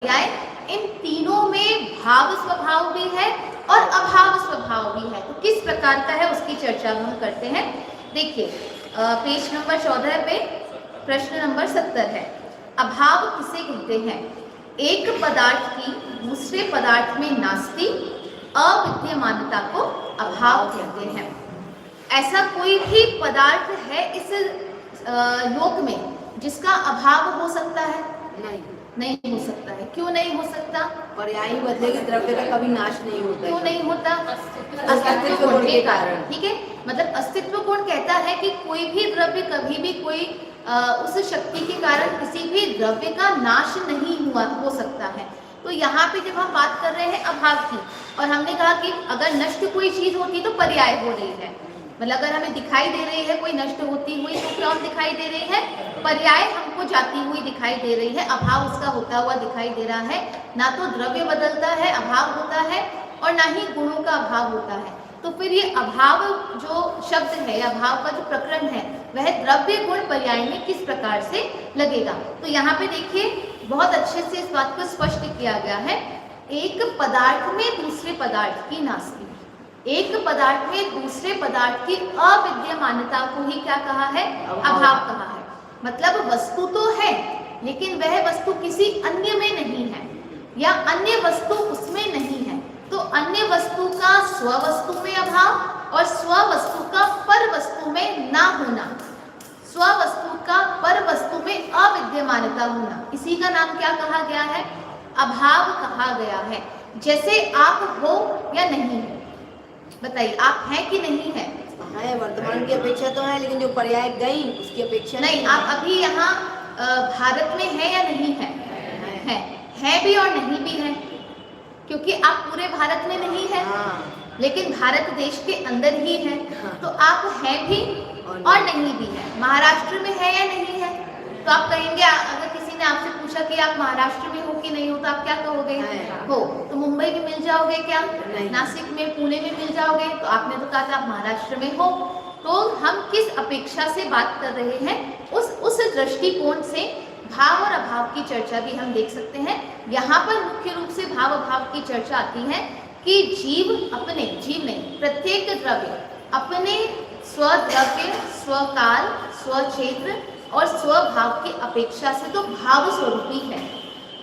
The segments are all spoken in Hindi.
पर्याय, इन तीनों में भाव स्वभाव भी है और अभाव स्वभाव भी है। तो किस प्रकार का है उसकी चर्चा हम करते हैं। देखिए पेज नंबर 14 पे प्रश्न नंबर 70 है। अभाव किसे कहते हैं? एक पदार्थ की दूसरे पदार्थ में नास्ति अविद्यमानता को अभाव कहते हैं। ऐसा कोई भी पदार्थ है इस लोक में जिसका अभाव हो सकता है? नहीं हो सकता है। क्यों नहीं हो सकता? पर्याय ही बदलेगी, द्रव्य का कभी नाश नहीं होता। क्यों नहीं होता? अस्तित्व गुण के कारण। ठीक है, मतलब अस्तित्व गुण कहता है कि कोई भी द्रव्य कभी भी कोई उस शक्ति के कारण किसी भी द्रव्य का नाश नहीं हो सकता है। तो यहाँ पे जब हम बात कर रहे हैं अभाव की, और हमने कहा कि अगर नष्ट कोई चीज होती तो पर्याय हो रही है, मतलब अगर हमें दिखाई दे रही है कोई नष्ट होती हुई तो कौन दिखाई दे रही है? पर्याय हमको जाती हुई दिखाई दे रही है, अभाव उसका होता हुआ दिखाई दे रहा है। ना तो द्रव्य बदलता है, अभाव होता है, और ना ही गुणों का अभाव होता है। तो फिर ये अभाव जो शब्द है, अभाव का जो प्रकरण है, वह द्रव्य गुण पर्याय में किस प्रकार से लगेगा। तो यहाँ पे देखिए बहुत अच्छे से इस बात को स्पष्ट किया गया है। एक पदार्थ में दूसरे पदार्थ की नास्ति, एक पदार्थ में दूसरे पदार्थ की अविद्यमानता को ही क्या कहा है? अभाव कहा है। मतलब वस्तु तो है लेकिन वह वस्तु किसी अन्य में नहीं है, या अन्य वस्तु उसमें नहीं है। तो अन्य वस्तु का स्ववस्तु में अभाव और स्ववस्तु का पर वस्तु में ना होना, स्ववस्तु का पर वस्तु में अविद्यमानता होना, इसी का नाम क्या कहा गया है? अभाव कहा गया है। जैसे आप हो या नहीं हो, बताइए आप हैं कि नहीं है? है, वर्तमान की अपेक्षा तो है, लेकिन जो पर्याय गई उसकी अपेक्षा नहीं। आप अभी यहाँ भारत में है या नहीं है? है भी और नहीं भी है, क्योंकि आप पूरे भारत में नहीं है। लेकिन भारत देश के अंदर ही है। तो आप हैं भी और नहीं भी है। महाराष्ट्र में है या नहीं है? तो आप कहेंगे, अगर किसी ने आपसे पूछा कि आप महाराष्ट्र में हो कि नहीं हो, तो आप क्या कहोगे? हो। तो मुंबई में मिल जाओगे क्या? नासिक में, पुणे में मिल जाओगे? तो आपने तो कहा था आप महाराष्ट्र में हो। तो हम किस अपेक्षा से बात कर रहे हैं, उस दृष्टिकोण से भाव और अभाव की चर्चा भी हम देख सकते हैं। यहाँ पर मुख्य रूप से भाव अभाव की चर्चा आती है कि जीव नहीं, प्रत्येक द्रव्य अपने स्वद्रव्य, स्वकाल, स्वक्षेत्र और स्वभाव की अपेक्षा से तो भाव स्वरूपी है,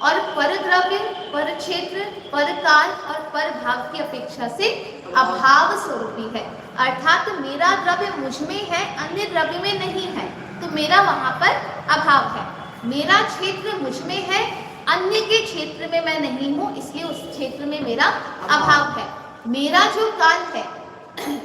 और पर द्रव्य, पर क्षेत्र, पर काल और पर भाव की अपेक्षा से अभाव स्वरूपी है। अर्थात मेरा द्रव्य मुझ में है, अन्य द्रव्य में नहीं है, तो मेरा वहां पर अभाव है। मेरा क्षेत्र मुझ में है, अन्य के क्षेत्र में मैं नहीं हूँ, इसलिए उस क्षेत्र में मेरा अभाव है। मेरा जो काल है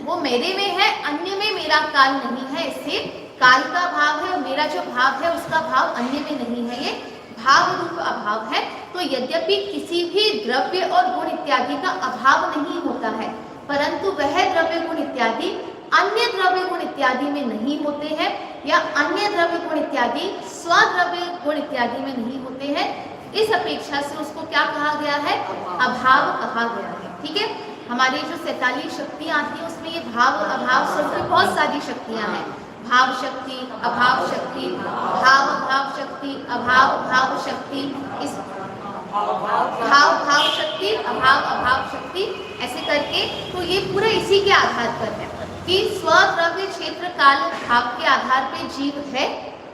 वो मेरे में है, अन्य में मेरा काल नहीं है, इससे काल का भाव है, और मेरा जो भाव है उसका भाव अन्य में नहीं है। ये भाव रूप अभाव है। तो यद्यपि किसी भी द्रव्य और गुण इत्यादि का अभाव नहीं होता है, परंतु वह द्रव्य गुण इत्यादि अन्य द्रव्य गुण इत्यादि में नहीं होते हैं, या अन्य द्रव्य गुण इत्यादि स्वद्रव्य गुण इत्यादि में नहीं होते हैं। इस अपेक्षा से उसको क्या कहा गया है? अभाव कहा गया है। ठीक है, हमारी जो 47 शक्तियां आती हैं उसमें ये भाव अभाव स्वरूप बहुत सारी शक्तियां हैं। भाव शक्ति, अभाव शक्ति, भाव भाव शक्ति, अभाव भाव शक्ति, इस भाव शक्ति, अभाव अभाव शक्ति, ऐसे करके। तो ये पूरा इसी के आधार पर है कि स्वद्रव्य, क्षेत्र, काल, भाव के आधार पे जीव है,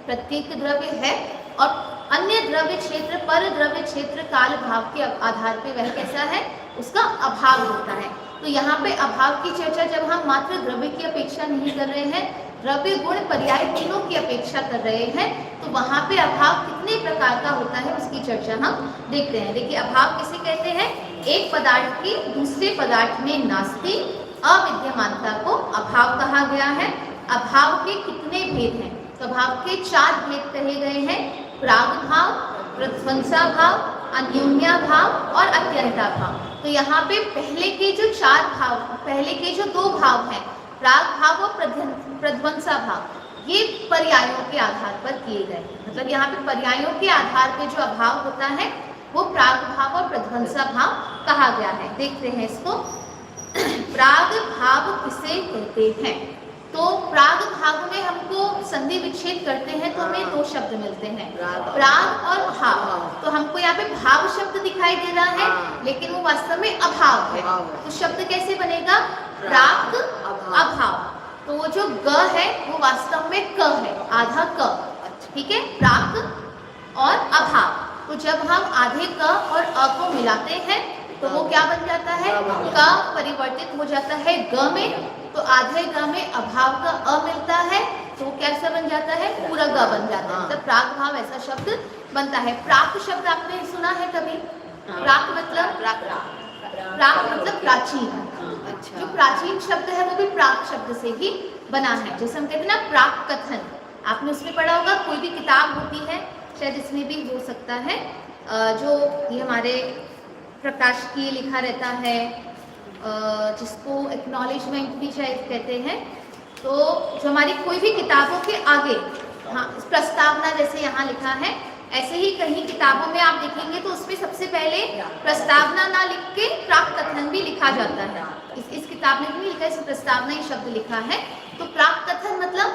प्रत्येक द्रव्य है, और अन्य द्रव्य क्षेत्र, पर द्रव्य क्षेत्र, काल, भाव के आधार पे वह कैसा है? उसका अभाव होता है। तो यहाँ पे अभाव की चर्चा जब हम मात्र द्रव्य की अपेक्षा नहीं कर रहे हैं, द्रव्य गुण पर्याय तीनों की अपेक्षा कर रहे हैं, तो वहां पे अभाव कितने प्रकार का होता है उसकी चर्चा हम देखते हैं। देखिए अभाव किसे कहते हैं? एक पदार्थ की दूसरे पदार्थ में नास्ति अविद्यमानता को अभाव कहा गया है। अभाव के कितने भेद हैं? तो अभाव के 4 भेद कहे गए हैं। प्राग भाव, प्रध्वंसा भाव, अन्योन्या भाव और अत्यंता भाव। तो यहाँ पे पहले के जो 4 भाव, पहले के जो 2 भाव हैं, प्राग भाव और प्रध्वंसा भाव, ये पर्यायों के आधार पर किए गए। मतलब यहाँ पे पर्यायों के आधार पे जो अभाव होता है वो प्राग भाव और प्रध्वंसा भाव कहा गया है। देखते हैं इसको। प्राग भाव किसे कहते हैं? तो प्राग भाव में हमको संधि विच्छेद करते हैं तो हमें दो शब्द मिलते हैं, प्राग और भाव। तो हमको यहाँ पे भाव शब्द दिखाई दे रहा है, लेकिन वो वास्तव में अभाव है। तो शब्द कैसे बनेगा? प्राग अभाव। तो वो जो ग है वो वास्तव में क है, आधा क, ठीक है, प्राग और अभाव। तो जब हम आधे क और अ को मिलाते हैं तो वो क्या बन जाता है? क परिवर्तित हो जाता है ग में। तो आधे ग में अभाव का अ मिलता है तो कैसा बन जाता है? पूरा ग बन जाता है। मतलब प्राग भाव ऐसा शब्द बनता है। प्राक शब्द आपने सुना है कभी? प्राक मतलब प्राचीन। जो प्राचीन शब्द है वो भी प्राक शब्द से ही बना है। जैसे हम कहते हैं ना प्राक कथन, आपने उसमें पढ़ा होगा, कोई भी किताब होती है, शायद इसमें भी हो सकता है, जो ये हमारे प्रकाशकीय लिखा रहता है, जिसको एक्नॉलेजमेंट भी शायद कहते हैं। तो जो हमारी कोई भी किताबों के आगे, हाँ, प्रस्तावना जैसे यहाँ लिखा है, ऐसे ही कहीं किताबों में आप देखेंगे तो उसमें सबसे पहले प्रस्तावना ना लिख के प्राक कथन भी लिखा जाता है। इस किताब में भी लिखा है, इस प्रस्तावना ही शब्द लिखा है। तो प्राक कथन मतलब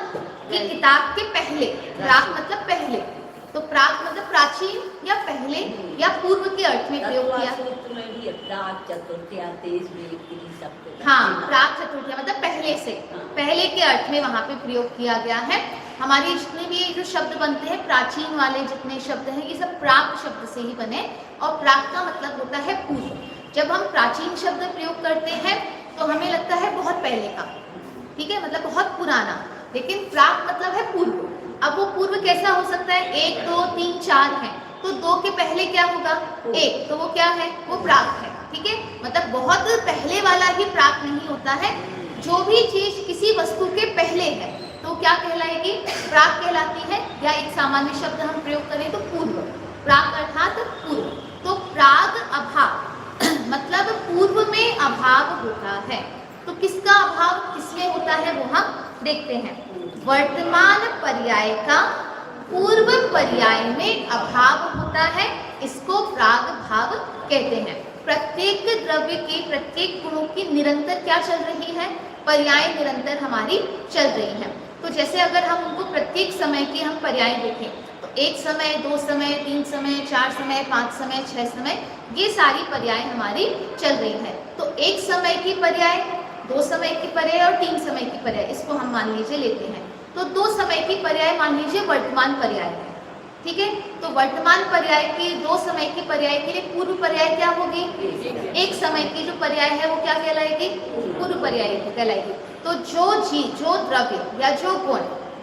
कि किताब के पहले, प्राक मतलब पहले, तो प्राक मतलब प्राचीन या पहले या पूर्व के अर्थ में प्रयोग किया। हाँ, प्राक चतुर्थी मतलब पहले से, पहले के अर्थ में वहाँ पे प्रयोग किया गया है। हमारे जितने भी जो शब्द बनते हैं प्राचीन वाले जितने शब्द हैं ये सब प्राक शब्द से ही बने, और प्राक का मतलब होता है पूर्व। जब हम प्राचीन शब्द प्रयोग करते हैं तो हमें लगता है बहुत पहले का, ठीक है, मतलब बहुत पुराना, लेकिन प्राक मतलब है पूर्व। अब वो पूर्व कैसा हो सकता है? 1 2 3 4 है, तो 2 के पहले क्या होगा? 1, तो वो क्या है? वो प्राक है, ठीक है। मतलब बहुत पहले वाला ही प्राक नहीं होता है। जो भी चीज किसी वस्तु के पहले है तो क्या कहलाएगी? प्राक कहलाती है। या एक सामान्य शब्द हम प्रयोग करें तो पूर्व, प्राक अर्थात पूर्व। तो प्राग अभाव मतलब पूर्व में अभाव होता है। तो किसका अभाव किसमें होता है वो हम देखते हैं। वर्तमान पर्याय का पूर्व पर्याय में अभाव होता है, इसको प्राग भाव कहते हैं। प्रत्येक द्रव्य के प्रत्येक गुणों की निरंतर क्या चल रही है? पर्याय निरंतर हमारी चल रही है। तो जैसे अगर हम उनको प्रत्येक समय की हम पर्याय देखें तो 1 समय, 2 समय, 3 समय, 4 समय, 5 समय, 6 समय, ये सारी पर्याय हमारी चल रही है। तो 1 समय की पर्याय, 2 समय की पर्याय और 3 समय की पर्याय, इसको हम मान लीजिए लेते हैं। तो 2 समय की पर्याय मान लीजिए वर्तमान पर्याय है, ठीक है। तो वर्तमान पर्याय की 2 समय की पर्याय के लिए पूर्व पर्याय क्या होगी? 1 समय की जो पर्याय है वो क्या कहलाएगी? पूर्व पर्याय कहलाएगी। तो जो द्रव्य या जो गुण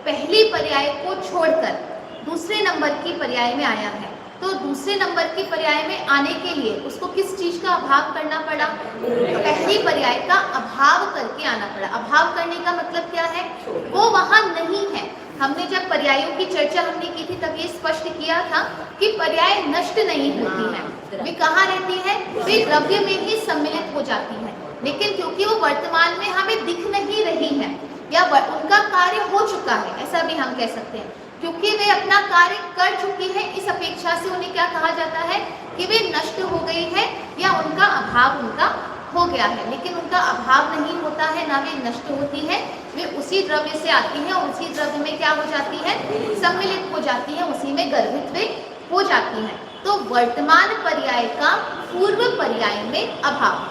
पहली पर्याय को छोड़कर दूसरे नंबर की पर्याय में आया है, तो दूसरे नंबर की पर्याय में आने के लिए उसको किस चीज का अभाव करना पड़ा? तो पहली पर्याय का अभाव करके आना पड़ा। अभाव करने का मतलब क्या है? वो वहां नहीं है। हमने जब पर्यायों की चर्चा हमने की थी तब ये स्पष्ट किया था कि पर्याय नष्ट नहीं होती है, वे कहाँ रहती है? वे द्रव्य में ही सम्मिलित हो जाती है। लेकिन क्योंकि वो वर्तमान में हमें दिख नहीं रही है या उनका कार्य हो चुका है, ऐसा भी हम कह सकते हैं, क्योंकि वे अपना कार्य कर चुकी है, इस अपेक्षा से उन्हें क्या कहा जाता है कि वे नष्ट हो गई है या उनका अभाव उनका हो गया है। लेकिन उनका अभाव नहीं होता है, ना वे नष्ट होती है, वे उसी द्रव्य से आती हैं और उसी द्रव्य में क्या हो जाती है? सम्मिलित हो जाती है, उसी में गर्भित वे हो जाती हैं। तो वर्तमान पर्याय का पूर्व पर्याय में अभाव।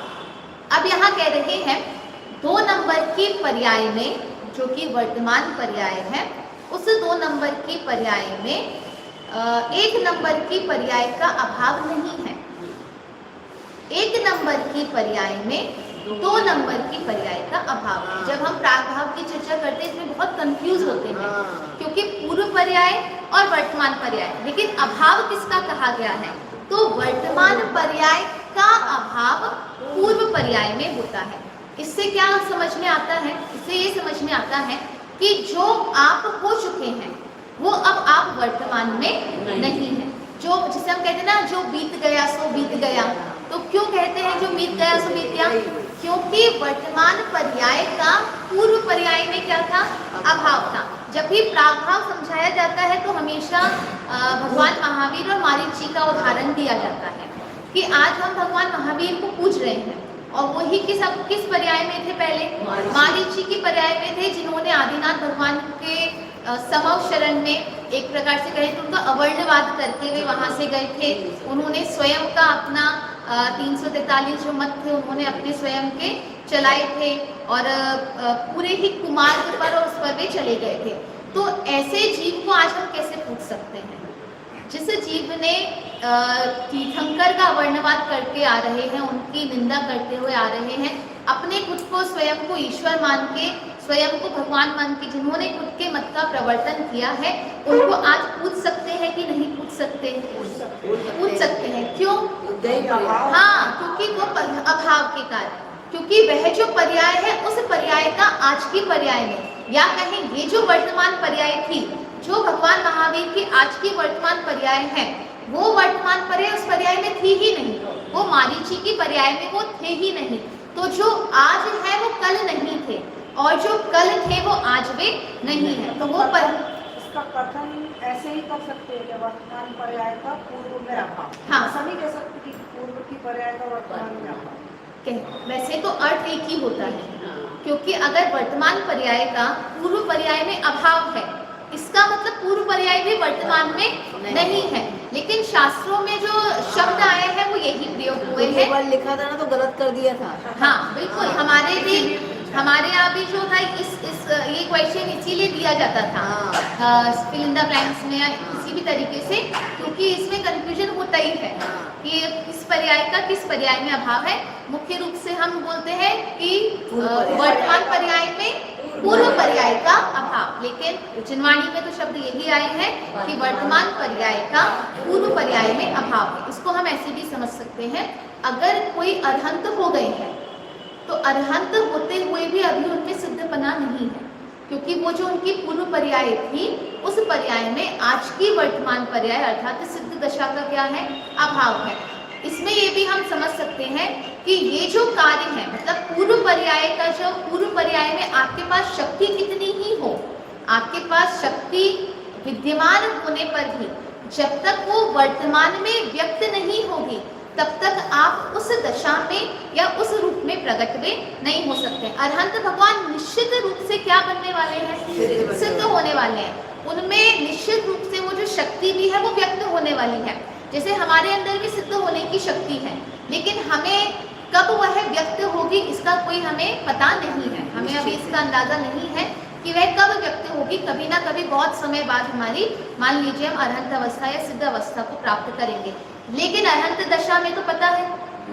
अब यहाँ कह रहे हैं 2 नंबर की पर्याय में, जो कि वर्तमान पर्याय है, उस 2 नंबर की पर्याय में 1 नंबर की पर्याय का अभाव नहीं है। 1 नंबर की पर्याय में 2 नंबर की पर्याय का अभाव है। जब हम प्रागभाव की चर्चा करते हैं इसमें बहुत कंफ्यूज होते हैं, क्योंकि पूर्व पर्याय और वर्तमान पर्याय, लेकिन अभाव किसका कहा गया है? तो वर्तमान पर्याय का अभाव पूर्व पर्याय में होता है। इससे क्या समझ में आता है? इससे ये समझ में आता है कि जो आप हो चुके हैं वो अब आप वर्तमान में नहीं है। जो जिसे हम कहते हैं ना, जो बीत गया सो बीत गया। तो क्यों कहते हैं जो बीत गया सो बीत गया? क्योंकि वर्तमान पर्याय का पूर्व पर्याय में क्या था? अभाव था। जब भी प्रागभाव समझाया जाता है तो हमेशा भगवान महावीर और मारीच जी का उदाहरण दिया जाता है कि आज हम भगवान महावीर को पूज रहे हैं, और वही किस पर्याय में थे पहले? मारीची की पर्याय में थे, जिन्होंने आदिनाथ भगवान के समव शरण में एक प्रकार से कहे तो उनका अवर्णवाद करके वे वहां से गए थे। उन्होंने स्वयं का अपना 343 जो मत थे उन्होंने अपने स्वयं के चलाए थे और पूरे ही कुमार्ग पर और उस पर वे चले गए थे। तो ऐसे जीव को आज हम कैसे पूछ सकते हैं? जिस जीव ने तीर्थंकर का वर्णवाद करके आ रहे हैं, उनकी निंदा करते हुए आ रहे हैं, अपने खुद को स्वयं को ईश्वर मान के, स्वयं को भगवान मान के जिन्होंने खुद के मत का प्रवर्तन किया है, उनको आज पूछ सकते हैं कि नहीं पूछ सकते? पूछ सकते हैं। क्यों? हाँ, क्योंकि वो अभाव के कारण, क्योंकि वह जो पर्याय है उस पर्याय का आज की पर्याय में, या कहें ये जो वर्तमान पर्याय थी, जो भगवान महावीर की आज की वर्तमान पर्याय है, वो वर्तमान पर्याय उस पर्याय में थी ही नहीं, वो मारीची की पर्याय में वो थे ही नहीं। तो जो आज है वो कल नहीं थे, और जो कल थे वो आज वे नहीं है। तो वो इसका कथन ऐसे ही कर सकते हैं कि वर्तमान पर्याय का पूर्व में अभाव। हाँ, ऐसा नहीं कह सकते कि पूर्व की पर्याय का वर्तमान में अभाव। वैसे तो अर्थ एक ही होता है, क्योंकि अगर वर्तमान पर्याय का पूर्व पर्याय में अभाव है, इसका मतलब पूर्व पर्याय भी वर्तमान में नहीं है। लेकिन शास्त्रों में जो शब्द आए हैं वो यही प्रयोग हुए हैं। लिखा था ना तो गलत कर दिया था। हाँ बिल्कुल, हमारे यहाँ भी जो था ये क्वेश्चन इसीलिए दिया जाता था फिल इन द ब्लैंक्स में या किसी भी तरीके से, क्योंकि इसमें कंफ्यूजन होता ही है कि किस पर्याय का किस पर्याय में अभाव है। मुख्य रूप से हम बोलते हैं कि वर्तमान पर्याय में पूर्व पर्याय का अभाव, लेकिन जिनवाणी में तो शब्द यही आए हैं कि वर्तमान पर्याय का पूर्व पर्याय में अभाव है। इसको हम ऐसे भी समझ सकते हैं, अगर कोई अरहंत हो गए हैं तो अरहंत होते हुए भी अभी उनमें सिद्धपना नहीं है, क्योंकि वो जो उनकी पूर्व पर्याय थी उस पर्याय में आज की वर्तमान पर्याय अर्थात सिद्ध दशा का क्या है? अभाव है। इसमें ये भी हम समझ सकते हैं कि ये जो कार्य है, मतलब पूर्व पर्याय का, जो पूर्व पर्याय में आपके पास शक्ति कितनी ही हो, आपके पास शक्ति विद्यमान होने पर भी जब तक वो वर्तमान में व्यक्त नहीं होगी तब तक आप उस दशा में या उस रूप में प्रकट में नहीं हो सकते। अरहंत भगवान निश्चित रूप से क्या बनने वाले हैं? सिद्ध होने वाले हैं। उनमें निश्चित रूप से वो जो शक्ति भी है वो व्यक्त होने वाली है। जैसे हमारे अंदर भी सिद्ध होने की शक्ति है, लेकिन हमें कब वह व्यक्त होगी इसका कोई हमें पता नहीं है। हमें अभी इसका अंदाजा नहीं है कि वह कब व्यक्त होगी। कभी ना कभी बहुत समय बाद हमारी, मान लीजिए हम अरहंत अवस्था या सिद्ध अवस्था को प्राप्त करेंगे। लेकिन अरहंत दशा में तो पता है,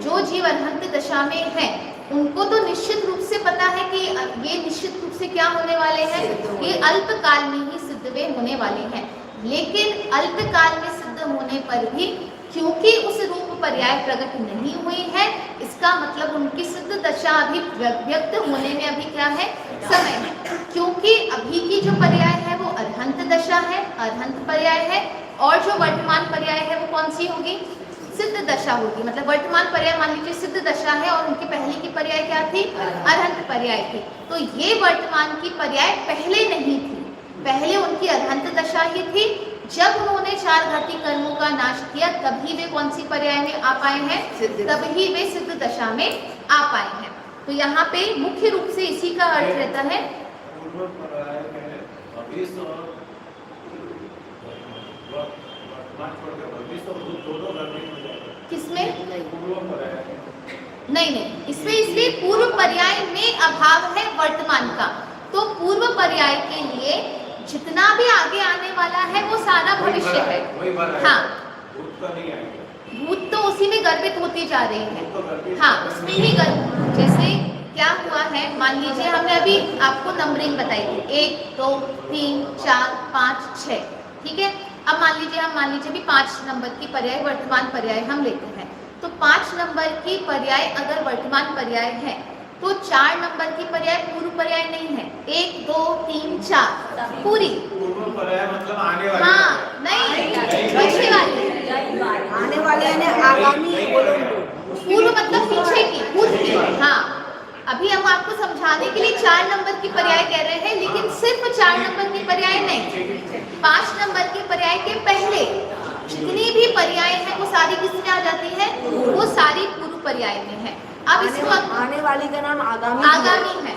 जो जीव अरहंत दशा में है उनको तो निश्चित रूप से पता है कि ये निश्चित रूप से क्या होने वाले हैं, ये अल्पकाल में ही सिद्ध वे होने वाले हैं। लेकिन अल्पकाल में सिद्ध होने पर भी क्योंकि उस रूप पर्याय प्रकट नहीं हुई है, इसका मतलब उनकी सिद्ध दशा अभी व्यक्त होने में अभी क्या है? समय है। क्योंकि अभी की जो पर्याय है वो अरहंत दशा है, अरहंत पर्याय है, और जो वर्तमान पर्याय है वो कौन सी होगी? सिद्ध दशा होगी। मतलब वर्तमान पर्याय मान लीजिए सिद्ध दशा है और उनकी पहले की पर्याय क्या थी? अरहंत पर्याय थी। तो ये वर्तमान की पर्याय पहले नहीं थी, पहले उनकी अरहंत दशा ही थी। जब उन्होंने 4 घाती कर्मों का नाश किया तभी वे कौन सी पर्याय में आ पाए हैं? तभी वे सिद्ध दशा में आ पाए हैं। तो यहाँ पे मुख्य रूप से इसी का अर्थ रहता है। किसमें? नहीं, इसमें इसलिए पूर्व पर्याय में अभाव है वर्तमान का। तो पूर्व पर्याय के लिए जितना भी आगे आने वाला है वो सारा भविष्य है। हाँ, भूत तो उसी में गर्भित होती जा रही है। हाँ, उसमें ही जैसे क्या हुआ है, मान लीजिए हमने अभी आपको नंबरिंग बताई थी 1 2 3 4 5 6, ठीक है। अब मान लीजिए भी 5 नंबर की पर्याय वर्तमान पर्याय हम लेते हैं। तो 5 नंबर की पर्याय अगर वर्तमान पर्याय है तो 4 नंबर की पर्याय पूर्व पर्याय नहीं है। 1 2 3 4 पूरी पूर्व पर्याय मतलब आने वाली। हाँ, नहीं, पीछे वाली। आने वाले यानी आगामी। पूर्व मतलब पीछे की, पूर्व की। हाँ, अभी हम आपको समझाने के लिए 4 नंबर की पर्याय कह रहे हैं, लेकिन सिर्फ 4 नंबर की पर्याय नहीं, 5 नंबर की पर्याय के पहले जितनी भी पर्याय है वो सारी किसमें आ जाती है? वो सारी पूर्व पर्याय में है। अब इसको आने वाली का नाम आगामी आगामी है।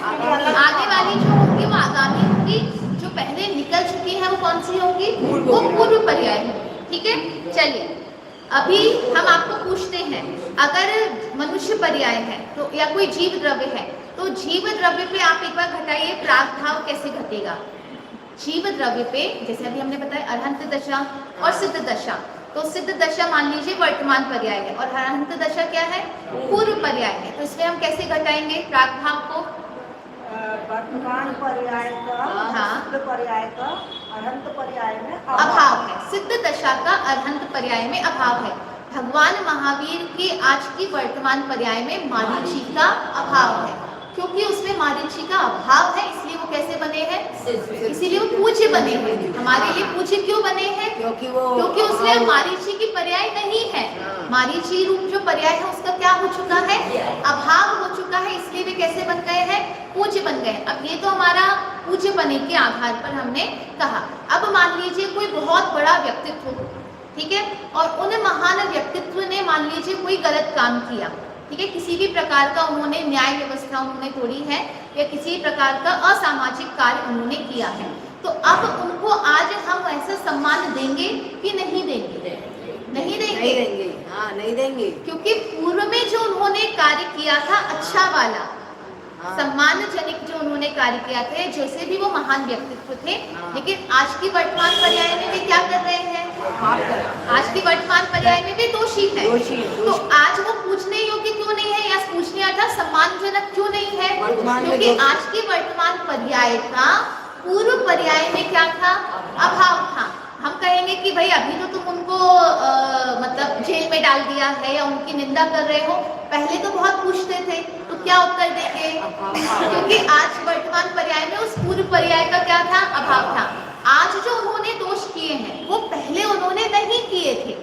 आने वाली जो होंगी वो आगामी होंगी, जो पहले निकल चुकी है वो कौन सी होंगी? वो पूर्व पर्याय होंगी। ठीक है, चलिए अभी हम आपको पूछते हैं, अगर मनुष्य पर्याय है तो या कोई जीव द्रव्य है तो जीव द्रव्य पे आप एक बार घटाइए, प्रागभाव कैसे घटेगा? जीव द्रव्य पे जैसे अभी हमने बताया अरहंत दशा और सिद्ध दशा, तो सिद्ध दशा मान लीजिए वर्तमान पर्याय है और अरहंत दशा क्या है? पूर्व पर्याय है। तो इसमें हम कैसे घटाएंगे प्रागभाव को? वर्तमान पर्याय का हाँ। सिद्ध पर्याय का अनंत पर्याय में अभाव है। सिद्ध दशा का अरहंत पर्याय में अभाव है। भगवान महावीर के आज की वर्तमान पर्याय में मारीची का अभाव है, क्योंकि उसमें मारीची का अभाव है इसलिए वो कैसे बने हैं? इसीलिए वो पूज्य बने हैं। हमारे लिए पूज्य क्यों बने हैं? क्योंकि उसमें मारीची की पर्याय नहीं है। मारीची रूप जो पर्याय है उसका क्या हो चुका है? अभाव हो चुका है, इसलिए वे कैसे बन गए हैं? पूज्य बन गए। अब ये तो हमारा पूज्य बने के आधार पर हमने कहा। अब मान लीजिए कोई बहुत बड़ा व्यक्तित्व, ठीक है, और उन महान व्यक्तित्व ने मान लीजिए कोई गलत काम किया, ठीक है, किसी भी प्रकार का उन्होंने न्याय व्यवस्था उन्होंने तोड़ी है या किसी प्रकार का असामाजिक कार्य उन्होंने किया है, तो अब उनको आज हम ऐसा सम्मान देंगे कि नहीं देंगे? नहीं देंगे। हाँ, नहीं देंगे, क्योंकि पूर्व में जो उन्होंने कार्य किया था अच्छा वाला, सम्मानजनक जो उन्होंने कार्य किया थे, जैसे भी वो महान व्यक्तित्व थे, लेकिन आज की वर्तमान पर्याय में वे क्या कर रहे हैं? आज की वर्तमान पर्याय में वे दोषी है। तो आज वो पूछने योग्य क्यों नहीं है या पूछने अर्थात सम्मानजनक क्यों नहीं है? क्योंकि आज की वर्तमान पर्याय का पूर्व पर्याय में क्या था? अभाव था। हम कहेंगे कि भाई अभी तो तुम उनको मतलब जेल में डाल दिया है या उनकी निंदा कर रहे हो, पहले तो बहुत पूछते थे, तो क्या उत्तर देंगे? क्योंकि आज वर्तमान पर्याय में उस पूर्व पर्याय का क्या था? अभाव था। आज जो उन्होंने दोष किए हैं वो पहले उन्होंने नहीं किए थे,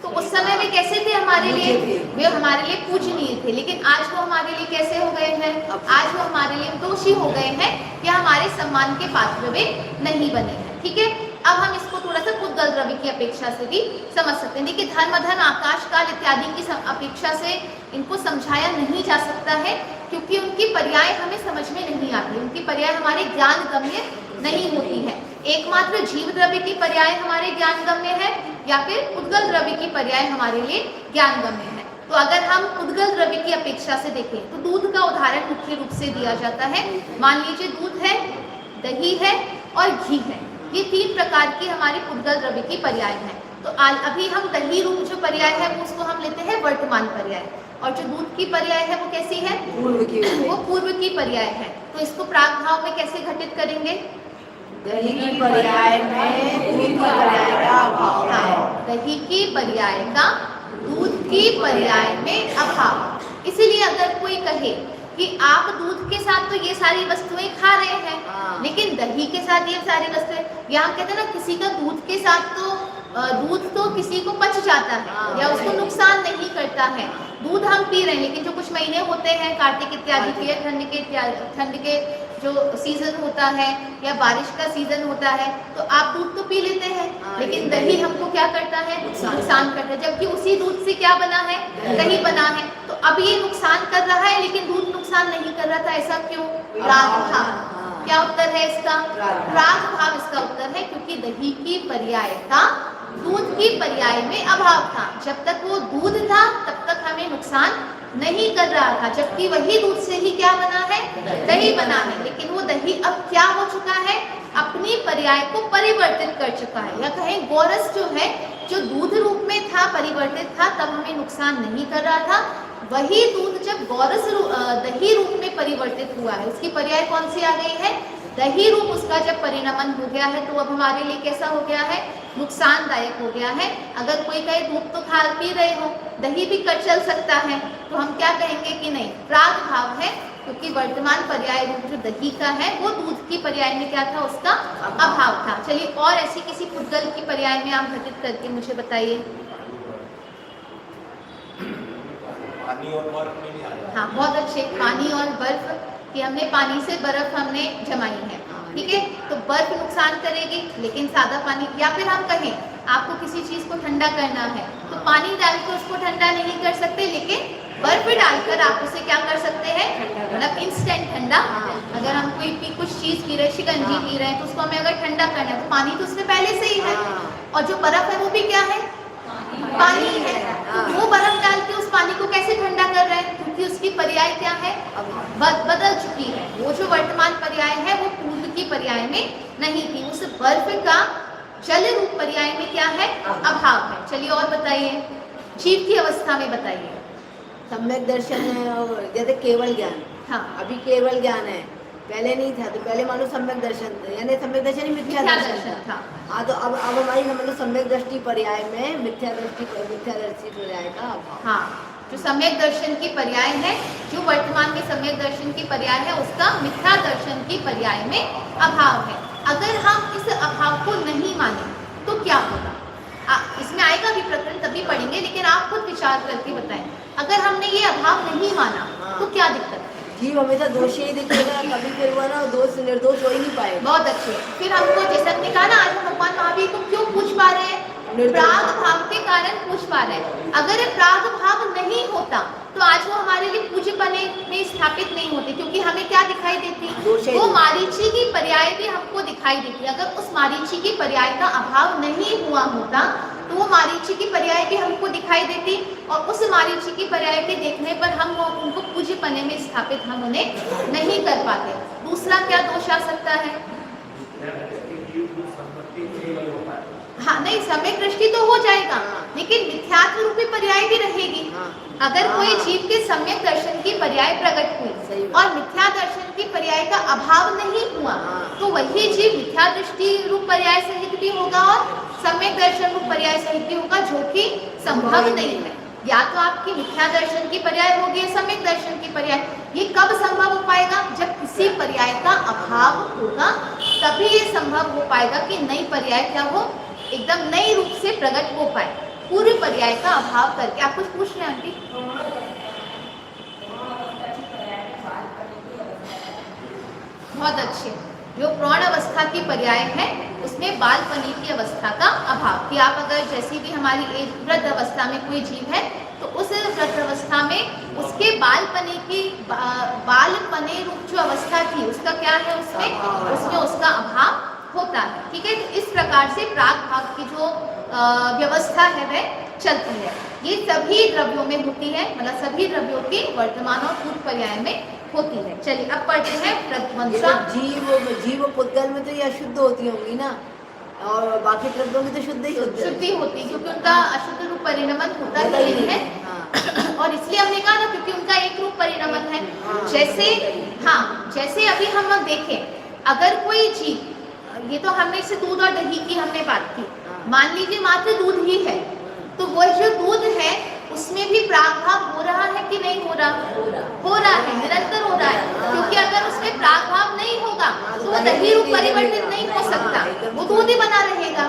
तो उस समय वे कैसे थे हमारे लिए? वे हमारे लिए पूजनीय थे, लेकिन आज वो हमारे लिए कैसे हो गए हैं? आज वो हमारे लिए दोषी हो गए हैं या हमारे सम्मान के पात्र वे नहीं बने हैं। ठीक है, अब हम इसको थोड़ा सा पुद्गल द्रव्य की अपेक्षा से भी समझ सकते हैं। देखिए धर्म धन आकाश काल इत्यादि की अपेक्षा से इनको समझाया नहीं जा सकता है, क्योंकि उनकी पर्याय हमें समझ में नहीं आती, उनकी पर्याय हमारे ज्ञान गम्य नहीं होती है। एकमात्र जीव द्रव्य की पर्याय हमारे ज्ञान गम्य है या फिर उद्गल द्रव्य की पर्याय हमारे लिए ज्ञान गम्य है। तो अगर हम उद्गल द्रव्य की अपेक्षा से देखें तो दूध का उदाहरण मुख्य रूप से दिया जाता है। मान लीजिए दूध है, दही है और घी है, ये तीन प्रकार की हमारी उद्गल द्रव्य की पर्याय है। तो अभी हम दही रूप जो पर्याय है उसको हम लेते हैं वर्तमान पर्याय, और जो दूध की पर्याय है वो कैसी है? वो पूर्व की पर्याय है। तो इसको प्रागभाव में कैसे घटित करेंगे? दही की पर्याय में दूध की पर्याय का अभाव है। दही की पर्याय का दूध की पर्याय में अभाव। इसीलिए अगर कोई कहे कि आप दूध के साथ तो ये सारी वस्तुएं खा रहे हैं, लेकिन दही के साथ ये सारी वस्तुएं, यहाँ कहते हैं ना किसी का दूध के साथ तो दूध तो किसी को पच जाता है या उसको नुकसान नहीं करता है। दूध हम पी रहे हैं, लेकिन जो कुछ महीने होते हैं कार्तिक इत्यादि के, ठंड के जो सीजन होता है या बारिश का सीजन होता है, तो आप दूध तो पी लेते हैं, लेकिन दही हमको क्या करता है? नुकसान करता है, जबकि उसी दूध से क्या बना है? दही बना है। तो अब ये नुकसान कर रहा है लेकिन दूध नुकसान नहीं कर रहा था, ऐसा क्यों? प्रागभाव। क्या उत्तर है इसका? प्रागभाव इसका उत्तर है, क्योंकि दही की पर्याय का दूध की पर्याय में अभाव था। जब तक वो दूध था तब तक हमें नुकसान नहीं कर रहा था, जबकि वही दूध से ही क्या बना है? दही बना है। लेकिन वो दही अब क्या हो चुका है? अपनी पर्याय को परिवर्तित कर चुका है, या कहें गोरस जो है, जो दूध रूप में था, परिवर्तित था, तब हमें नुकसान नहीं कर रहा था। वही दूध जब गोरस दही रूप में परिवर्तित हुआ है, उसकी पर्याय कौन सी आ गई है? दही रूप उसका जब परिणमन हो गया है, तो अब हमारे लिए कैसा हो गया है? नुकसानदायक हो गया है। अगर कोई कहे दूध तो खा पी रहे हो, दही भी कर चल सकता है, तो हम क्या कहेंगे कि नहीं, प्रागभाव है, क्योंकि वर्तमान पर्याय रूप जो दही का है वो दूध की पर्याय में क्या था? उसका अभाव था। चलिए और ऐसी किसी पुद्गल की पर्याय में आप घटित करके मुझे बताइए। पानी और बर्फ में भी आ जाता है। हाँ, बहुत अच्छे। पानी और बर्फ, कि हमने पानी से बर्फ हमने जमाई है, ठीक है, तो बर्फ नुकसान करेगी, लेकिन सादा पानी, या फिर हम कहें आपको किसी चीज को ठंडा करना है तो पानी डालकर उसको ठंडा नहीं कर सकते, लेकिन बर्फ डालकर आप उसे क्या कर सकते हैं, मतलब इंस्टेंट ठंडा। अगर हम कुछ चीज पी रहे हैं, शिकंजी पी रहे हैं, तो उसको हमें अगर ठंडा करना है तो पानी तो उसमें पहले से ही है, और जो बर्फ है वो भी क्या है, पानी है। तो वो बर्फ डाल के उस पानी को कैसे ठंडा कर रहे हैं, क्योंकि उसकी पर्याय क्या है, बदल चुकी है। वो जो वर्तमान पर्याय है वो पूर्व की पर्याय में नहीं थी। उस बर्फ का जल रूप पर्याय में क्या है, अभाव है। चलिए और बताइए, जीव की अवस्था में बताइए। सम्यक दर्शन है, और जैसे केवल ज्ञान, हाँ, अभी केवल ज्ञान है, पहले नहीं था। तो पहले मानो सम्यक दर्शन, यानी सम्यक दर्शन ही मिथ्या दर्शन था। हाँ, तो अब हमारी समझ लो सम्यक दृष्टि पर्याय में मिथ्या दृष्टि पर्याय का अभाव। हाँ, जो सम्यक दर्शन की पर्याय है, जो वर्तमान में सम्यक दर्शन की पर्याय है, उसका मिथ्या दर्शन की पर्याय में अभाव है। अगर हम इस अभाव को नहीं माने तो क्या होगा, इसमें आएगा भी प्रकरण, तभी पढ़ेंगे, लेकिन आप खुद विचार करके बताएं। अगर हमने ये अभाव नहीं माना तो क्या दिक्कत है? जीव हमेशा दोषी ही दिखेगा, कभी फिर वो ना दोष निर्दोष हो ही नहीं पाएगा। बहुत अच्छे। फिर हमको जैसे हमने कहा ना, आज हम भगवान महावीर को क्यों पूछ पा रहे हैं, प्राग भाव के कारण पूछ पा रहे हैं। अगर ये प्राग भाव नहीं होता तो आज वो हमारे लिए पूज्य बने में स्थापित नहीं होते, क्योंकि हमें क्या दिखाई देती, वो मारीची की पर्याय भी हमको दिखाई देती। अगर उस मारीची की पर्याय का अभाव नहीं हुआ होता तो वो मारीची की पर्याय भी हमको दिखाई देती, और उस मारीची की पर्याय के देखने पर हम उनको पूज्य बने में स्थापित हम उन्हें नहीं कर पाते। दूसरा क्या दोष आ सकता है? हाँ, नहीं, सम्यक दृष्टि तो हो जाएगा, लेकिन मिथ्यात्व रूपी पर्याय भी रहेगी। अगर कोई जीव के सम्यक दर्शन की पर्याय प्रकट हुई और मिथ्या दर्शन की पर्याय का अभाव नहीं हुआ, तो वही जीव मिथ्या दृष्टि रूप पर्याय सहित भी होगा और सम्यक दर्शन रूप पर्याय सहित भी होगा, जो कि संभव नहीं है। या तो आपकी मिथ्या दर्शन की पर्याय होगी, सम्यक दर्शन की पर्याय। ये कब संभव हो पाएगा? जब किसी पर्याय का अभाव होगा, तभी ये संभव हो पाएगा कि नई पर्याय क्या हो, एकदम नई रूप से प्रकट हो पाए, पूर्व पर्याय का अभाव करके। आप कुछ पूछ रहे हैं आंटी? बहुत अच्छे। जो प्रौढ़ अवस्था की पर्याय है उसमें बालपनी की अवस्था का अभाव, कि आप अगर जैसी भी हमारी एज वृद्ध अवस्था में कोई जीव है तो उस वृद्ध अवस्था में उसके बालपने की बालपने रूप जो अवस्था थी उसका क्या है, उसमें उसका अभाव होता है। ठीक है, तो इस प्रकार से प्राग भाव की जो व्यवस्था है वह चलती है। ये सभी द्रव्यों में होती है, मतलब सभी द्रव्यों की वर्तमान और पूर्व पर्याय में होती है। चलिए अब पढ़ते हैं प्रध्वंसा। जीव पुद्गल में तो ये अशुद्ध होती होंगी ना, और बाकी द्रव्यों में तो शुद्धि होती, क्योंकि उनका अशुद्ध रूप परिणमन होता ही नहीं है। और इसलिए हमने कहा ना, क्योंकि उनका एक रूप परिणमन है। जैसे अभी हम देखें, अगर कोई जीव, ये तो हमने से दूध और दही की हमने बात की, मान लीजिए मात्र दूध ही है, तो वो जो दूध है उसमें भी प्रागभाव हो रहा है कि नहीं हो रहा? हो रहा है, निरंतर हो रहा है, क्योंकि अगर उसमें प्रागभाव नहीं होगा तो वो दही रूप परिवर्तित नहीं हो सकता, वो दूध ही बना रहेगा।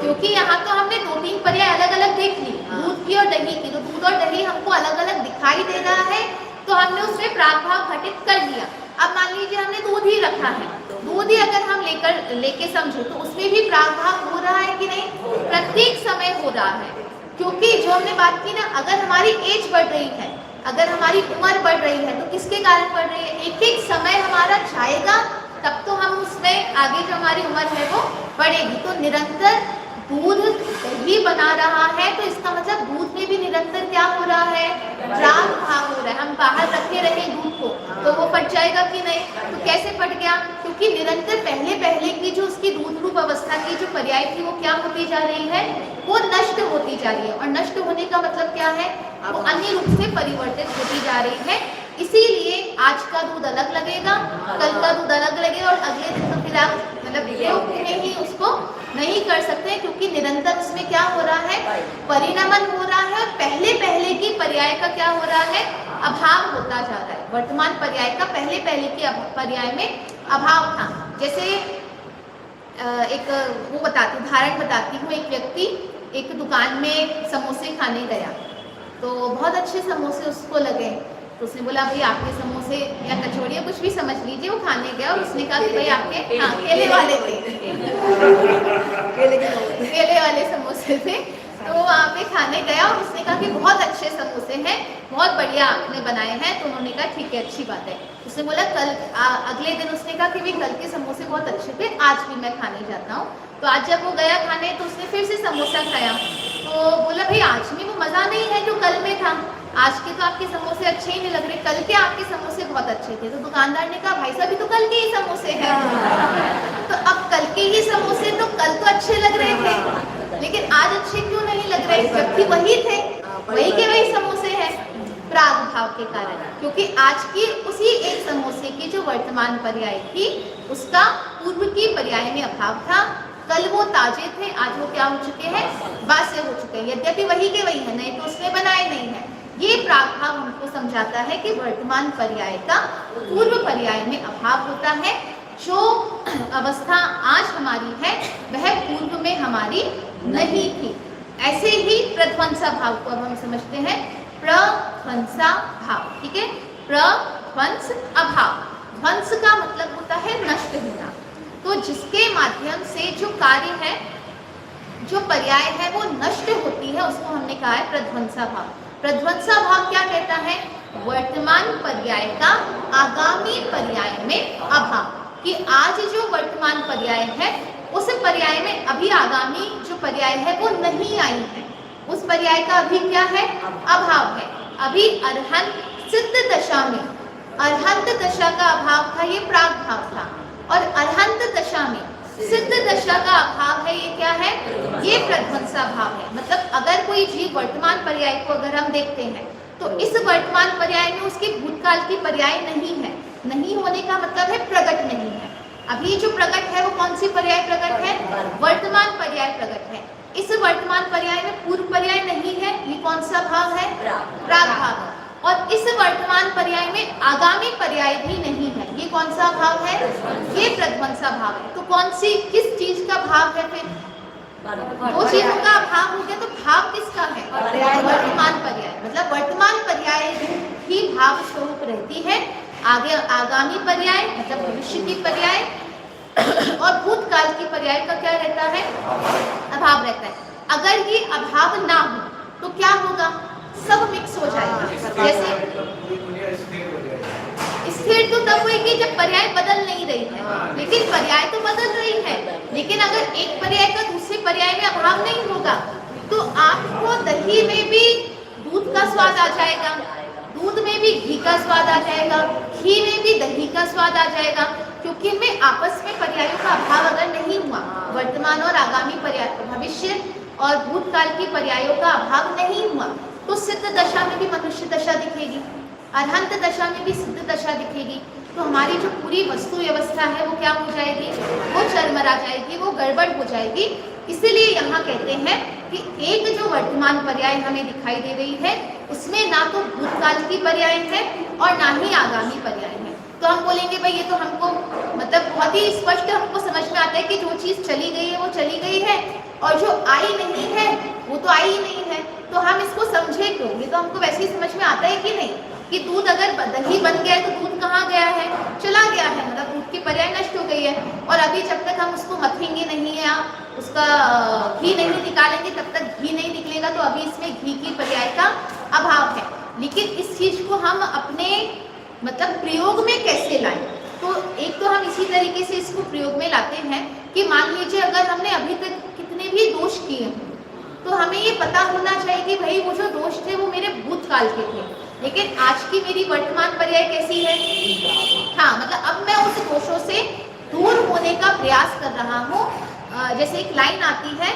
क्योंकि यहाँ तो हमने 2-3 पर्याय अलग अलग देख ली, दूध की और दही की। तो दूध और दही हमको अलग अलग दिखाई दे रहा है, तो हमने उसमें प्रागभाव घटित कर लिया। अब मान लीजिए हमने दूध ही रखा है, दूध ही अगर हम लेके समझो तो उसमें भी प्रागभाव हो रहा है कि नहीं? प्रत्येक समय हो रहा है, क्योंकि जो हमने बात की ना, अगर हमारी एज बढ़ रही है, अगर हमारी उम्र बढ़ रही है, तो किसके कारण बढ़ रही है? एक एक समय हमारा जाएगा तब तो हम उसमें आगे जो हमारी उम्र है वो बढ़ेगी। तो निरंतर दूध दही बना रहा है, तो इसका मतलब दूध में भी निरंतर क्या हो रहा है? प्राग भाव हो रहा है। हम बाहर रखे रहे दूध को तो वो फट जाएगा कि नहीं? तो कैसे फट गया? क्योंकि निरंतर पहले की जो उसकी दूध रूप अवस्था की जो पर्याय थी वो क्या होती जा रही है? वो नष्ट होती जा रही है। और नष्ट होने का मतलब क्या है? वो अन्य रूप से परिवर्तित होती जा रही है। इसीलिए आज का दूध अलग लगेगा, कल का दूध अलग लगेगा, और अगले दिन तो फिर आप मतलब प्रयोग में ही उसको नहीं कर सकते, क्योंकि निरंतर उसमें क्या हो रहा है? परिणमन हो रहा है। और पहले की पर्याय का क्या हो रहा है? अभाव होता जा रहा है। वर्तमान पर्याय का पहले की पर्याय में अभाव था। जैसे एक वो उदाहरण बताती हूँ। एक व्यक्ति एक दुकान में समोसे खाने गया, तो बहुत अच्छे समोसे उसको लगे, तो उसने बोला भाई आपके समोसे या कचौड़ी या कुछ भी समझ लीजिए, वो खाने गया और उसने कहा कि भाई आपके केले वाले थे केले वाले समोसे थे, तो वहाँ पे खाने गया और उसने कहा कि बहुत अच्छे समोसे हैं, बहुत बढ़िया आपने बनाए हैं। तो उन्होंने कहा ठीक है, अच्छी बात है। उसने बोला अगले दिन उसने कहा कि भाई कल के समोसे बहुत अच्छे थे, आज भी मैं खाने जाता हूँ। तो आज जब वो गया खाने तो उसने फिर से समोसा खाया, तो बोला भाई आज में वो मज़ा नहीं है जो कल में था, आज के तो आपके समोसे अच्छे ही नहीं लग रहे, कल के आपके समोसे बहुत अच्छे थे। तो दुकानदार ने कहा भाई साहब ये तो कल के ही समोसे हैं। तो अब कल के ही समोसे तो कल तो अच्छे लग रहे थे, लेकिन आज अच्छे क्यों नहीं लग रहे, जबकि वही थे, वही के वही समोसे हैं। प्राग भाव के कारण, क्योंकि आज की उसी एक समोसे की जो वर्तमान पर्याय थी उसका पूर्व की पर्याय में अभाव था। कल वो ताजे थे, आज वो क्या हो चुके हैं, बासे हो चुके हैं। यद्यपि वही के वही है, नहीं तो उसने बनाए नहीं है। ये प्रागभाव हमको समझाता है कि वर्तमान पर्याय का पूर्व पर्याय में अभाव होता है। जो अवस्था आज हमारी है वह पूर्व में हमारी नहीं थी। ऐसे ही प्रध्वंसा भाव को अब हम समझते हैं। प्रध्वंसा भाव, ठीक है, प्रध्वंस अभाव। ध्वंस का मतलब होता है नष्ट होना। तो जिसके माध्यम से जो कार्य है, जो पर्याय है वो नष्ट होती है, उसको हमने कहा है प्रध्वंसा भाव। प्रध्वंसा भाव क्या कहता है, वर्तमान पर्याय का आगामी पर्याय में अभाव, कि आज जो वर्तमान पर्याय है उस पर्याय में अभी आगामी जो पर्याय है वो नहीं आई है, उस पर्याय का अभी क्या है, अभाव है। अभी अर्हंत सिद्ध दशा में अर्हंत दशा का अभाव था, ये प्राग भाव था, और अर्हंत दशा में सिद्ध दशा का अभाव है, ये क्या है, ये प्रध्वंसा भाव है। मतलब अगर कोई जीव वर्तमान पर्याय को अगर हम देखते हैं तो इस वर्तमान पर्याय में उसके भूतकाल की पर्याय नहीं है। नहीं होने का मतलब है प्रकट नहीं है। अभी जो प्रकट है वो कौन सी पर्याय प्रकट है, वर्तमान पर्याय प्रकट है। इस वर्तमान पर्याय में पूर्व पर्याय नहीं है, ये कौन सा भाव है, प्राग भाव है। और इस वर्तमान पर्याय में आगामी पर्याय भी नहीं है, ये कौन सा भाव है, ये प्रध्वंसा भाव है। तो कौन सी किस चीज का भाव है, फिर दो चीजों का भाव हो गया, तो भाव किसका है, वर्तमान पर्याय। मतलब वर्तमान पर्याय ही भाव स्वरूप रहती है। आगे आगामी पर्याय मतलब भविष्य की पर्याय और भूतकाल की पर्याय का क्या रहता है, अभाव रहता है। अगर ये अभाव ना हो तो क्या होगा, सब मिक्स हो जाएगा। जैसे स्थिर तो तब होगी जब पर्याय बदल नहीं रही है, लेकिन पर्याय तो बदल रही है। लेकिन अगर एक पर्याय का दूसरे पर्याय में अभाव नहीं होगा तो आपको दही में भी दूध का स्वाद आ जाएगा, दूध में भी घी का स्वाद आ जाएगा, घी में भी दही का स्वाद आ जाएगा, क्योंकि इनमें आपस में पर्यायों का अभाव अगर नहीं हुआ, वर्तमान और आगामी पर्याय, भविष्य और भूतकाल की पर्यायों का अभाव नहीं हुआ, तो सिद्ध दशा में भी मनुष्य दशा दिखेगी, अर्हंत दशा में भी सिद्ध दशा दिखेगी। तो हमारी जो पूरी वस्तु व्यवस्था है वो क्या हो जाएगी, वो चरमरा जाएगी, वो गड़बड़ हो जाएगी। इसीलिए यहाँ कहते हैं कि एक जो वर्तमान पर्याय हमें दिखाई दे रही है उसमें ना तो भूतकाल की पर्याय है और ना ही आगामी पर्याय है। तो हम बोलेंगे भाई ये तो हमको मतलब बहुत ही स्पष्ट हमको समझ में आता है कि जो चीज़ चली गई है वो चली गई है और जो आई नहीं है वो तो आई ही नहीं है। तो हम इसको समझे क्यों, ये तो हमको वैसे ही समझ में आता है कि नहीं, कि दूध अगर दही बन गया है तो दूध कहाँ गया है, चला गया है, मतलब दूध की पर्याय नष्ट हो गई है। और अभी जब तक हम उसको मथेंगे नहीं या उसका घी नहीं निकालेंगे तब तक घी नहीं निकलेगा, तो अभी इसमें घी की पर्याय का अभाव है। लेकिन इस चीज़ को हम अपने मतलब प्रयोग में कैसे लाएं, तो एक तो हम इसी तरीके से इसको प्रयोग में लाते हैं कि मान लीजिए अगर हमने अभी तक कितने भी दोष किए हैं तो हमें ये पता होना चाहिए कि भाई वो जो दोष थे वो मेरे भूतकाल के थे, लेकिन आज की मेरी वर्तमान पर्याय कैसी है, हाँ मतलब अब मैं उस दोषों से दूर होने का प्रयास कर रहा हूँ। जैसे एक लाइन आती है,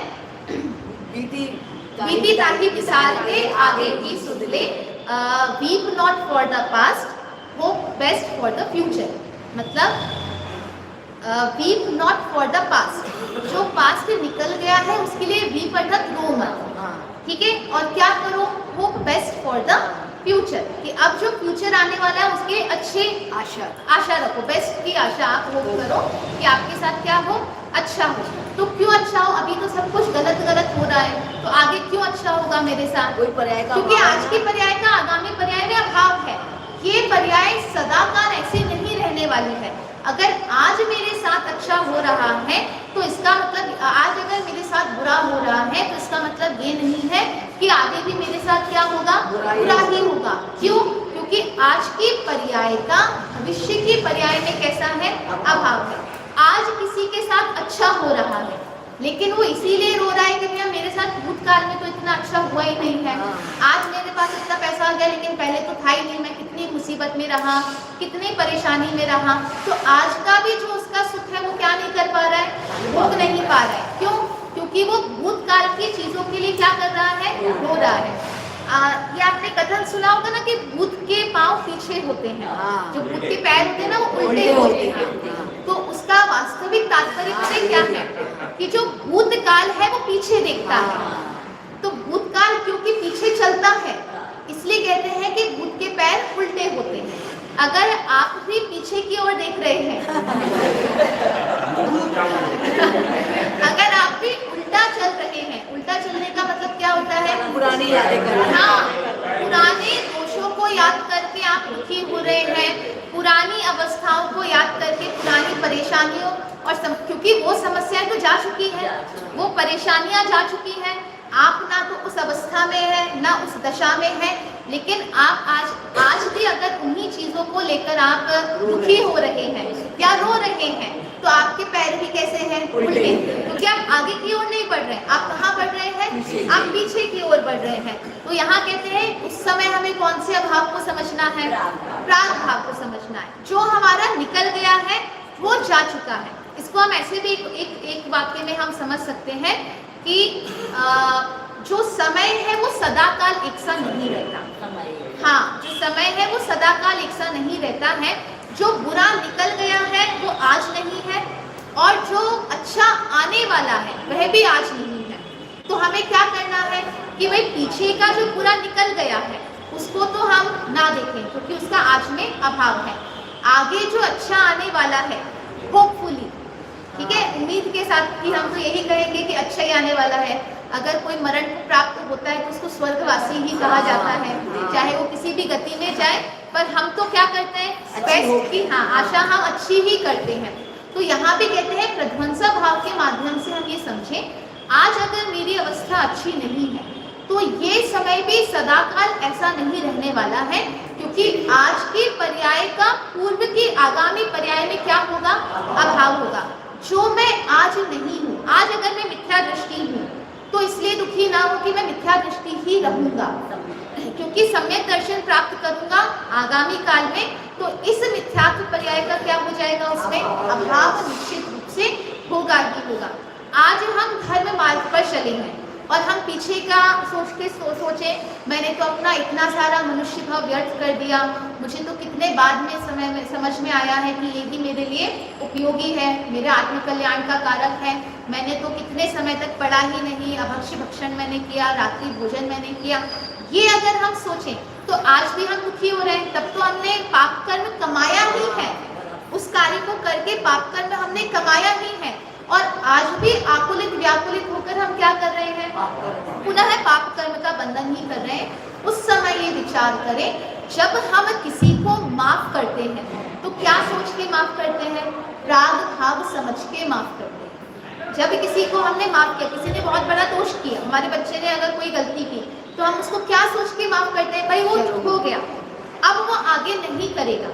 बीती ताही विसार के आगे की सुध ले, weep not for the past hope best for the future. मतलब weep not for the past, जो पास्ट निकल गया है उसके लिए वीप अर्थात रो मत, ठीक है, और क्या करो, hope best for the future, कि अब जो फ्यूचर आने वाला है उसके अच्छे आशा रखो, बेस्ट की आशा आप होप करो कि आपके साथ क्या हो, अच्छा हो। तो क्यों अच्छा हो, अभी तो सब कुछ गलत गलत हो रहा है, तो आगे क्यों अच्छा होगा मेरे साथ, कोई पर्याय का, क्योंकि आज की पर्याय का आगामी पर्याय में अभाव है। ये पर्याय सदाकाल ऐसे नहीं रहने वाली है। अगर आज मेरे साथ अच्छा हो रहा है तो इसका मतलब, आज अगर मेरे साथ बुरा हो रहा है तो इसका मतलब ये नहीं है कि आगे भी मेरे साथ क्या होगा, बुरा ही होगा। क्यों? क्योंकि आज की पर्याय का भविष्य की पर्याय में कैसा है, अभाव है। आज किसी के साथ अच्छा हो रहा है लेकिन वो इसीलिए रो रहा है कि भैया मेरे साथ भूतकाल में तो इतना अच्छा हुआ ही नहीं है। आज मेरे पास इतना पैसा आ गया लेकिन पहले तो था ही नहीं, मैं कितनी मुसीबत में रहा, कितनी परेशानी में रहा। तो आज का भी जो उसका सुख है वो क्या नहीं कर पा रहा है, भोग नहीं पा रहा है। क्यों? क्योंकि वो भूतकाल की चीजों के लिए क्या कर रहा है, रो रहा है। ये आपने कथन सुना होगा ना कि भूत के पांव पीछे होते हैं, जो भूत के पैर होते हैं ना वो उल्टे होते हैं। तो उसका वास्तविक तात्पर्य पता है क्या है, कि जो भूतकाल है वो पीछे देखता है। तो भूतकाल क्योंकि पीछे चलता है इसलिए कहते हैं कि भूत के पैर उल्टे होते हैं। अगर आप भी पीछे की ओर देख रहे हैं अगर आप भी उल्टा चल रहे हैं, उल्टा चलने का मतलब क्या होता है, पुरानी यादें करना। हाँ, पुराने दोषों को याद करके आप दुखी हो रहे हैं, पुरानी अवस्थाओं को याद करके, पुरानी परेशानियों और क्योंकि वो समस्याएं तो जा चुकी है, वो परेशानियां जा चुकी हैं। आप ना तो उस अवस्था में है ना उस दशा में है, लेकिन आप आज भी अगर उन्हीं चीजों को लेकर आप दुखी हो रहे हैं या रो रहे हैं तो आपके पैर भी कैसे हैं, उल्टे। क्योंकि आप आगे की ओर नहीं बढ़ रहे हैं, आप कहाँ बढ़ रहे हैं, आप पीछे की ओर बढ़ रहे हैं। तो यहाँ कहते हैं उस समय हमें कौन से अभाव को समझना है, प्राग भाव को समझना है। जो हमारा निकल गया है वो जा चुका है। इसको हम ऐसे भी एक वाक्य में हम समझ सकते हैं कि जो समय है वो सदाकाल एक सा नहीं रहता। हाँ, जो समय है वो सदाकाल एक सा नहीं रहता है। जो बुरा निकल गया है वो आज नहीं है और जो अच्छा आने वाला है वह भी आज नहीं है। तो हमें क्या करना है कि भाई पीछे का जो बुरा निकल गया है उसको तो हम ना देखें क्योंकि उसका आज में अभाव है। आगे जो अच्छा आने वाला है होपफुली, ठीक है, उम्मीद के साथ कि हम तो यही कहेंगे कि अच्छा ही आने वाला है। अगर कोई मरण को प्राप्त होता है तो उसको स्वर्गवासी ही कहा जाता है, चाहे वो किसी भी गति में जाए। पर हम तो क्या करते हैं, बेस्ट की हाँ आशा हम अच्छी ही करते हैं। तो यहाँ भी कहते हैं प्रध्वंसा भाव के माध्यम से हम ये समझें, आज अगर मेरी अवस्था अच्छी नहीं है तो ये समय भी सदाकाल ऐसा नहीं रहने वाला है, क्योंकि आज के पर्याय का पूर्व की आगामी पर्याय में क्या होगा, अभाव होगा। जो मैं आज नहीं हूँ, आज अगर मैं मिथ्या दृष्टि हूँ तो इसलिए दुखी ना हो कि मैं मिथ्या दृष्टि ही रहूंगा, क्योंकि सम्यक दर्शन प्राप्त करूंगा आगामी काल में। तो इस मिथ्यात्व पर्याय का क्या हो जाएगा, उसमें अभाव निश्चित रूप से होगा ही होगा। आज हम धर्म मार्ग पर चले हैं और हम पीछे का सोचे मैंने तो अपना इतना सारा मनुष्य भाव व्यर्थ कर दिया, मुझे तो कितने बाद में समझ में आया है कि ये भी मेरे लिए उपयोगी है, मेरे आत्म कल्याण का कारक है। मैंने तो कितने समय तक पढ़ा ही नहीं, अभक्ष्य भक्षण मैंने किया, रात्रि भोजन मैंने किया। ये अगर हम सोचें तो आज भी हम दुखी हो रहे हैं। तब तो हमने पाप कर्म कमाया ही है, उस कार्य को करके पाप कर्म हमने कमाया ही है, और आज भी आकुलित व्याकुलित होकर हम क्या कर रहे हैं, पुनः पाप कर्म का बंधन ही कर रहे हैं। उस समय ये विचार करें, जब हम किसी को माफ करते हैं तो क्या सोच के माफ करते हैं, प्राग भाव समझ के माफ करते हैं। जब किसी को हमने माफ किया, किसी ने बहुत बड़ा दोष किया, हमारे बच्चे ने अगर कोई गलती की तो हम उसको क्या सोच के माफ करते हैं, भाई वो हो गया, अब वो आगे नहीं करेगा।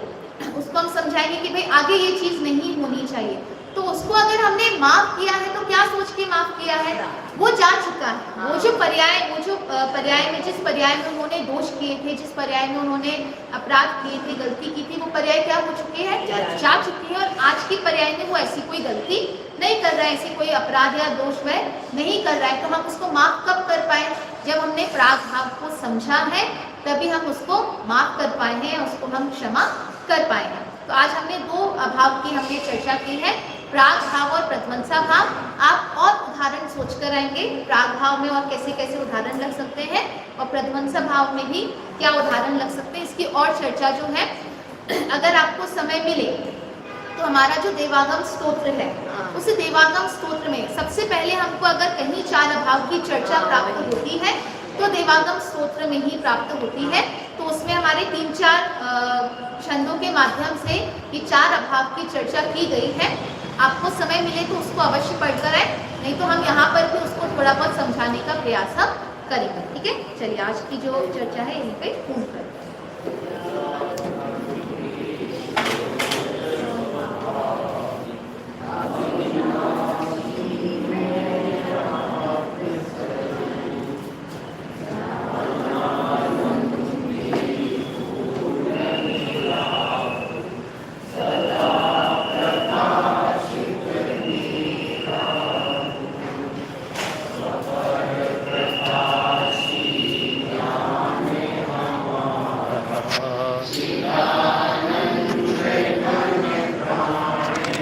उसको हम समझाएंगे कि भाई आगे ये चीज नहीं होनी चाहिए। तो उसको अगर हमने माफ किया है तो क्या सोच के माफ किया है, वो जा चुका है। वो जो पर्याय में जिस पर्याय में उन्होंने दोष किए थे, जिस पर्याय में उन्होंने अपराध किए थे, गलती की थी, वो पर्याय क्या हो चुकी है, जा चुकी है। और आज की पर्याय में वो ऐसी कोई गलती नहीं कर रहा है, ऐसी कोई अपराध या दोष वह नहीं कर रहा है। तो हम उसको माफ कब कर पाए, जब हमने प्राग भाव को समझा है, तभी हम उसको माफ कर पाए हैं, उसको हम क्षमा कर पाए हैं। तो आज हमने दो अभाव की हमने चर्चा की है, प्राग भाव और प्रध्वंसा भाव। आप और उदाहरण सोचकर आएंगे, प्राग भाव में और कैसे कैसे उदाहरण लग सकते हैं और प्रध्वंसा भाव में भी क्या उदाहरण लग सकते हैं, इसकी और चर्चा जो है अगर आपको समय मिले तो हमारा जो देवागम स्तोत्र है, उस देवागम स्तोत्र में सबसे पहले हमको अगर कहीं चार अभाव की चर्चा प्राप्त होती है तो देवागम स्तोत्र में ही प्राप्त होती है। तो उसमें हमारे 3 4 छंदों के माध्यम से ये 4 अभाव की चर्चा की गई है। आपको समय मिले तो उसको अवश्य पढ़कर आए, नहीं तो हम यहाँ पर भी उसको थोड़ा बहुत समझाने का प्रयास हम करेंगे। ठीक है, चलिए आज की जो चर्चा है यहीं पे पूर्ण करते हैं।